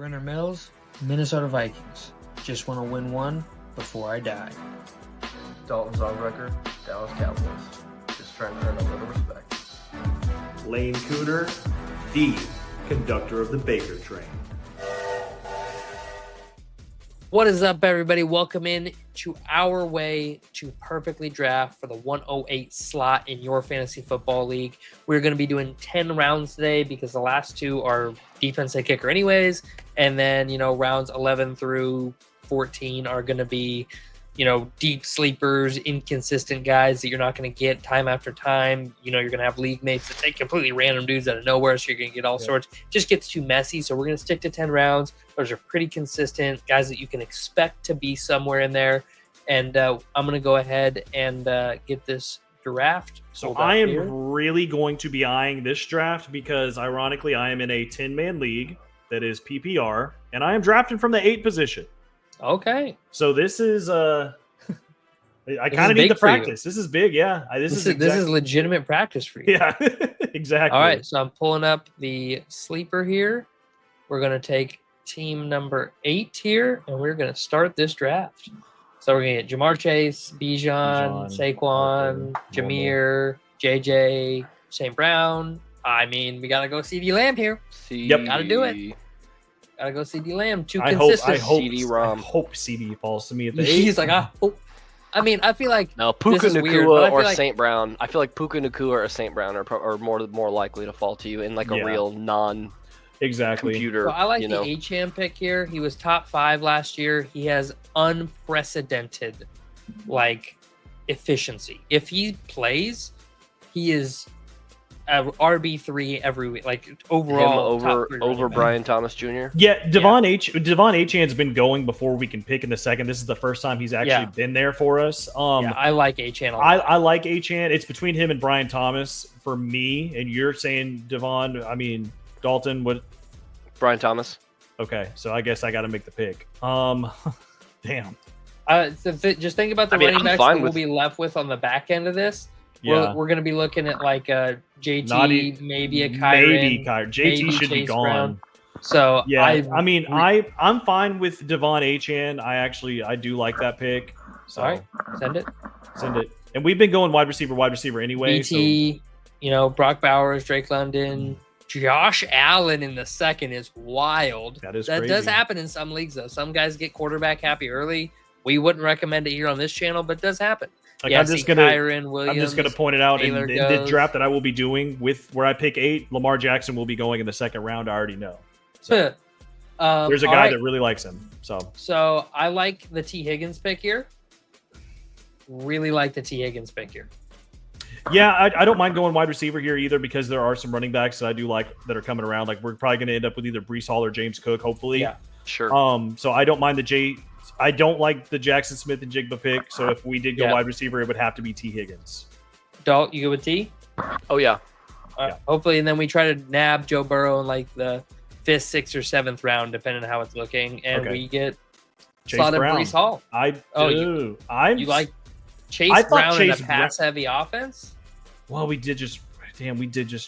Renner Mills, Minnesota Vikings. Just want to win one before I die. Dalton Zogrecker, Dallas Cowboys. Just trying to earn a little respect. Lane Cooter, the conductor of the Baker train. What is up, everybody? Welcome in to our way to perfectly draft for the 108 slot in your fantasy football league. We're going to be doing 10 rounds today because the last two are defense and kicker anyways. And then, rounds 11 through 14 are going to be, deep sleepers, inconsistent guys that you're not going to get time after time. You're going to have league mates that take completely random dudes out of nowhere, so you're going to get all sorts. Just gets too messy, so we're going to stick to 10 rounds. Those are pretty consistent guys that you can expect to be somewhere in there. And I'm going to go ahead and get this draft. So I am really going to be eyeing this draft because, ironically, I am in a 10-man league that is PPR, and I am drafting from the 8 position. Okay. So this is I kind of need the practice. This is big, yeah. This is legitimate practice for you. Yeah, exactly. All right, so I'm pulling up the sleeper here. We're going to take team number 8 here, and we're going to start this draft. So we're going to get Jamar Chase, Bijan, Saquon, Jameer, JJ, St. Brown. I mean, we got to go CD Lamb here. Yep. Got to do it. Gotta go CD Lamb. I hope CD falls to me at the 8. He's like, I feel like no Puka Nacua or St. Brown. I feel like Puka Nacua or St. Brown are more likely to fall to you in like a real computer. So I like the Achane pick here. He was top 5 last year. He has unprecedented efficiency. If he plays, he is RB3 every week, overall over Brian Thomas Jr. Yeah, Devon Achane's been going before we can pick in the second. This is the first time he's actually been there for us. I like Achane a lot. I like Achane. It's between him and Brian Thomas for me. And you're saying Devon. I mean Dalton. What? Brian Thomas. Okay, so I guess I got to make the pick. Damn. Just think about the running backs that we'll be left with on the back end of this. Yeah. We're going to be looking at a JT, maybe a Kyren. JT should be gone. Brown. So yeah, I'm fine with Devon Achane. I do like that pick. So all right, send it. And we've been going wide receiver anyway. BT, Brock Bowers, Drake London, Josh Allen in the second is wild. That crazy. Does happen in some leagues though. Some guys get quarterback happy early. We wouldn't recommend it here on this channel, but it does happen. I'm just gonna point it out in the draft that I will be doing with where I pick 8. Lamar Jackson will be going in the second round. I already know. So there's a guy that really likes him. So I like the T Higgins pick here. Really like the T Higgins pick here. Yeah, I don't mind going wide receiver here either because there are some running backs that I do like that are coming around. We're probably going to end up with either Breece Hall or James Cook, hopefully. Yeah, sure. So I don't mind I don't like the Jackson Smith and Jigba pick, so if we did go wide receiver, it would have to be T. Higgins. Dalt, you go with T? Oh, yeah. Hopefully, and then we try to nab Joe Burrow in the 5th, 6th, or 7th round, depending on how it's looking, and we get slotted Breece Hall. I do. You like Chase Brown in a pass-heavy offense? Well, we did just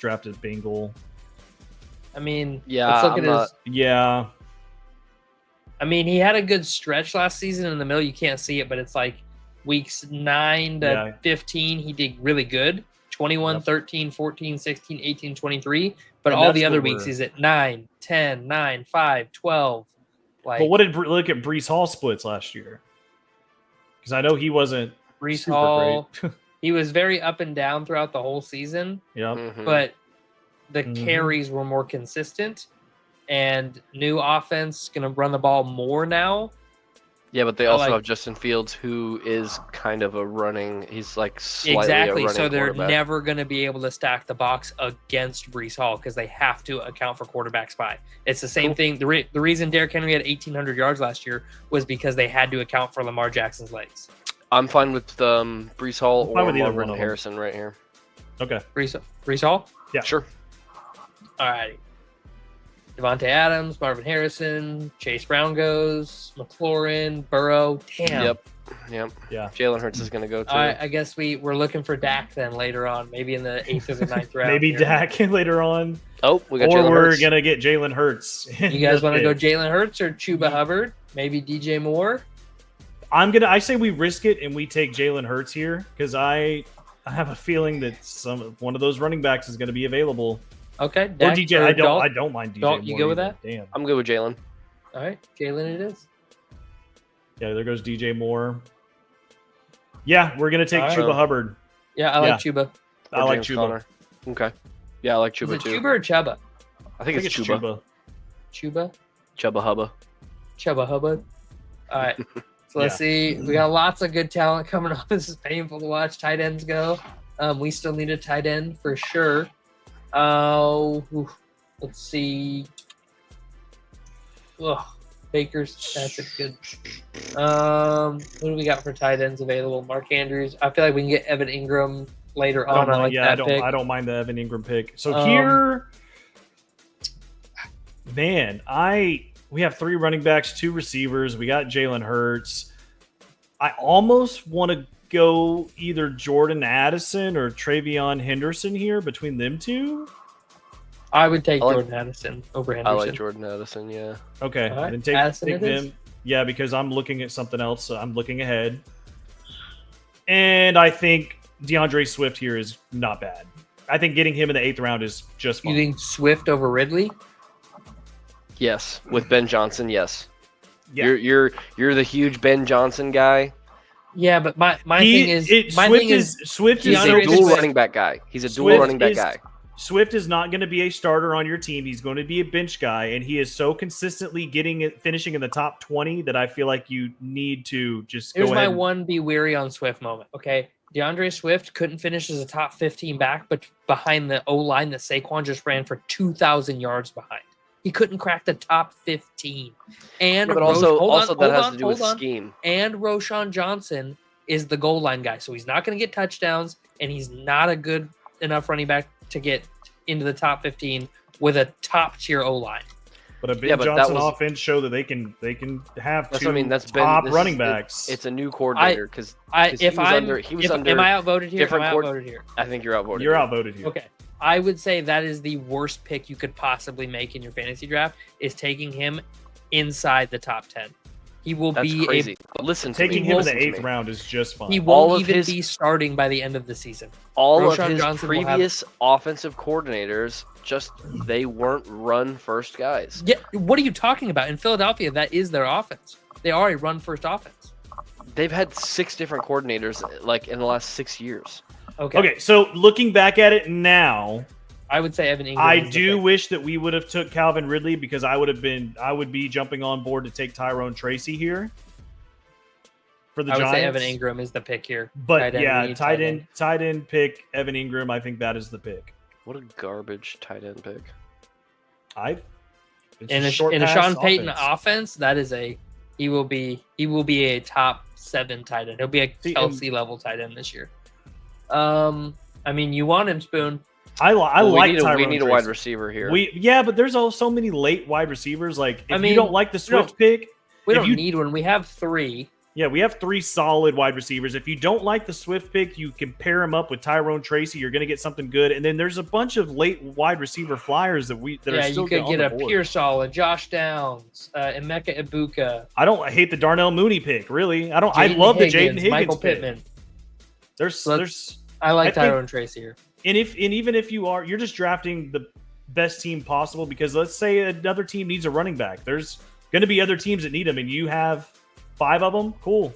draft a Bengal. I mean, let's look at his... I mean, he had a good stretch last season in the middle. You can't see it, but it's weeks 9 to 15, he did really good. 21, 13, 14, 16, 18, 23. But all the other weeks, he's at 9, 10, 9, 5, 12. But what did look at Breece Hall splits last year? Because I know he wasn't Breece Hall. He was very up and down throughout the whole season. Yeah. Mm-hmm. But the carries were more consistent. And new offense going to run the ball more now. Yeah, but they also have Justin Fields, who is kind of he's slightly exactly. A running so they're quarterback. Never going to be able to stack the box against Breece Hall because they have to account for quarterback spy. It's the same thing. The reason Derrick Henry had 1,800 yards last year was because they had to account for Lamar Jackson's legs. I'm fine with Breece Hall or Marvin Harrison right here. Okay. Breece Hall? Yeah. Sure. All right. Devontae Adams, Marvin Harrison, Chase Brown goes, McLaurin, Burrow. Damn. Yep. Yeah. Jalen Hurts is going to go too. I guess we're looking for Dak then later on, maybe in the 8th or the 9th round. Maybe Dak later on. Oh, we got Jalen Hurts. Or we're going to get Jalen Hurts. You guys want to go Jalen Hurts or Chuba Hubbard? Maybe DJ Moore? I say we risk it and we take Jalen Hurts here because I have a feeling that one of those running backs is going to be available. Okay. Dak or DJ. I don't mind DJ Moore. You go with that? Damn. I'm good with Jalen. All right. Jalen it is. Yeah, there goes DJ Moore. Yeah, we're going to take Chuba Hubbard. Yeah, I like Chuba. I like Chuba. Conner. Okay. Yeah, I like Chuba is it too. Chuba or Chuba? I think it's Chuba. Chuba? Chubba Hubba. Chubba Hubba. All right. So let's see. We got lots of good talent coming up. This is painful to watch. Tight ends go. We still need a tight end for sure. Let's see. Ugh. Baker's. That's a good. Who do we got for tight ends available? Mark Andrews. I feel like we can get Evan Ingram later on. I don't mind the Evan Ingram pick. So here, man, we have 3 running backs, 2 receivers. We got Jalen Hurts. I almost want to go either Jordan Addison or Travion Henderson here between them two. I would take Jordan Addison over Henderson. I like Jordan Addison, yeah. Okay, right. and take them. Yeah, because I'm looking at something else. So I'm looking ahead. And I think DeAndre Swift here is not bad. I think getting him in the 8th round is just fine. You think Swift over Ridley? Yes, with Ben Johnson, yes. Yeah. You're the huge Ben Johnson guy. Yeah, but my thing is Swift is a dual running back guy. He's a dual running back guy. Swift is not going to be a starter on your team. He's going to be a bench guy, and he is so consistently finishing in the top 20 that I feel like you need to just go ahead. Here's my one be weary on Swift moment. Okay, DeAndre Swift couldn't finish as a top 15 back, but behind the O-line that Saquon just ran for 2,000 yards behind. He couldn't crack the top 15. And but also that has to do with scheme. And Roschon Johnson is the goal line guy, so he's not going to get touchdowns, and he's not a good enough running back to get into the top 15 with a top tier O-line. But a Ben Johnson offense show that they can have top running backs. It's a new coordinator because am I outvoted here? I think you're outvoted. You're outvoted here. Okay. I would say that is the worst pick you could possibly make in your fantasy draft is taking him inside the top 10. He will be crazy. Taking him in the 8th round is just fine. He won't even be starting by the end of the season. All of his previous offensive coordinators they weren't run first guys. Yeah, what are you talking about? In Philadelphia, that is their offense. They are a run first offense. They've had 6 different coordinators like in the last 6 years. Okay, so looking back at it now, I would say Evan Ingram. I do wish that we would have took Calvin Ridley because I would be jumping on board to take Tyrone Tracy here for the Giants. I would say Evan Ingram is the pick here. But tight end pick Evan Ingram. I think that is the pick. What a garbage tight end pick. In a Sean Payton offense, that is he will be a top 7 tight end. He'll be a Kelsey level tight end this year. I mean, you want him, Spoon. I like Tyrone We need a wide receiver here. But there's so many late wide receivers. Like, if you don't like the Swift pick, we don't need one. We have 3. Yeah, we have 3 solid wide receivers. If you don't like the Swift pick, you can pair him up with Tyrone Tracy. You're going to get something good. And then there's a bunch of late wide receiver flyers that are still you could get a Pearsall, a Josh Downs, Emeka Ibuka. I hate the Darnell Mooney pick. Really, I love the Jaden Higgins, Michael Pittman. There's. I like Tyrone Tracy here. And even if you're just drafting the best team possible, because let's say another team needs a running back. There's going to be other teams that need them, and you have 5 of them. Cool.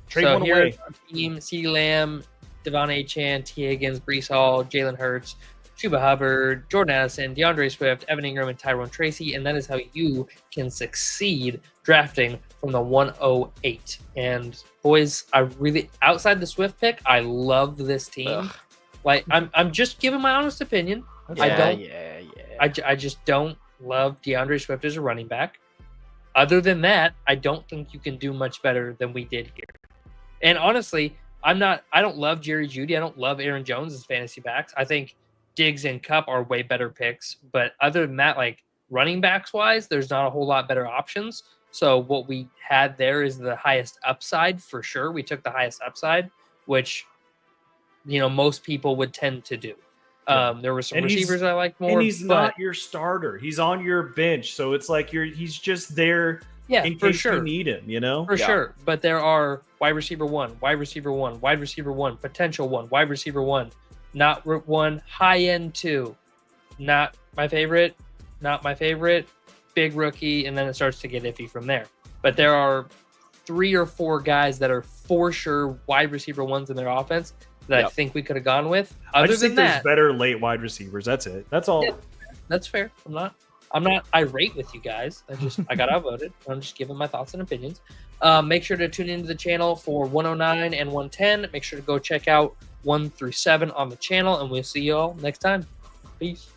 Trade one away. Team: CeeDee Lamb, Devon Achane, T. Higgins, Breece Hall, Jalen Hurts, Chuba Hubbard, Jordan Addison, DeAndre Swift, Evan Ingram, and Tyrone Tracy, and that is how you can succeed drafting from the 108. And boys, outside the Swift pick, I love this team. Ugh. Like, I'm just giving my honest opinion. I just don't love DeAndre Swift as a running back. Other than that, I don't think you can do much better than we did here. And honestly, I don't love Jerry Jeudy. I don't love Aaron Jones as fantasy backs. I think Diggs and Kupp are way better picks. But other than that, like, running backs wise, there's not a whole lot better options. So what we had there is the highest upside for sure. We took the highest upside, which most people would tend to do. There were some receivers I liked more, and he's not your starter. He's on your bench, so it's like he's just there. Yeah, in for case sure. you need him, For sure. But there are wide receiver 1, wide receiver 1, wide receiver 1, potential 1, wide receiver 1, not 1, high end 2, not my favorite, big rookie, and then it starts to get iffy from there. But there are 3 or 4 guys that are for sure wide receiver 1s in their offense that I think we could have gone with. I just think there's better late wide receivers. That's it. That's all. Yeah, that's fair. I'm not irate with you guys. I got outvoted. I'm just giving my thoughts and opinions. Make sure to tune into the channel for 109 and 110. Make sure to go check out 1 through 7 on the channel, and we'll see you all next time. Peace.